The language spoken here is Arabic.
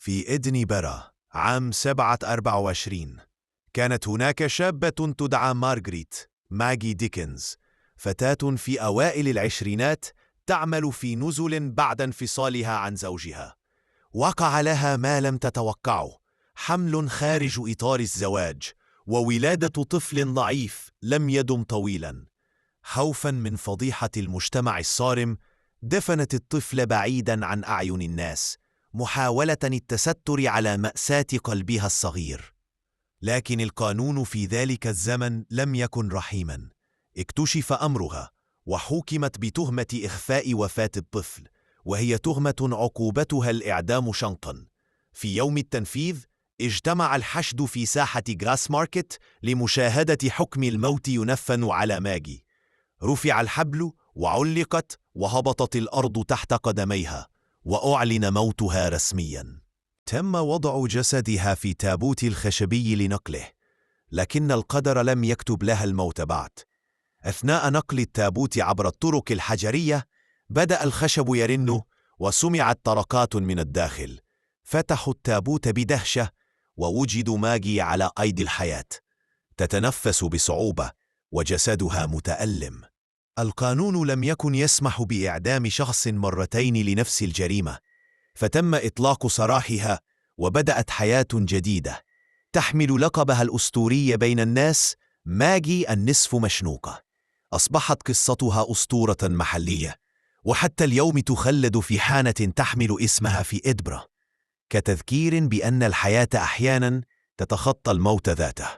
في إدنبرا عام 724 كانت هناك شابة تدعى ماجي ديكنز، فتاة في أوائل العشرينات تعمل في نزل بعد انفصالها عن زوجها. وقع لها ما لم تتوقعه، حمل خارج إطار الزواج وولادة طفل ضعيف لم يدم طويلا. خوفا من فضيحة المجتمع الصارم دفنت الطفل بعيدا عن أعين الناس، محاولة التستر على مأساة قلبها الصغير. لكن القانون في ذلك الزمن لم يكن رحيما. اكتشف أمرها وحُكمت بتهمة إخفاء وفاة الطفل، وهي تهمة عقوبتها الإعدام شنقا. في يوم التنفيذ اجتمع الحشد في ساحة غراس ماركت لمشاهدة حكم الموت ينفذ على ماجي. رفع الحبل وعلقت وهبطت الأرض تحت قدميها، وأعلن موتها رسميا. تم وضع جسدها في تابوت الخشبي لنقله، لكن القدر لم يكتب لها الموت بعد. أثناء نقل التابوت عبر الطرق الحجرية بدأ الخشب يرن وسمعت طرقات من الداخل. فتحوا التابوت بدهشة ووجدوا ماجي على أيدي الحياة، تتنفس بصعوبة وجسدها متألم. القانون لم يكن يسمح بإعدام شخص مرتين لنفس الجريمة، فتم إطلاق سراحها وبدأت حياة جديدة تحمل لقبها الأسطوري بين الناس، ماجي النصف مشنوقة. أصبحت قصتها أسطورة محلية، وحتى اليوم تخلد في حانة تحمل اسمها في إدنبرا، كتذكير بأن الحياة أحيانا تتخطى الموت ذاته.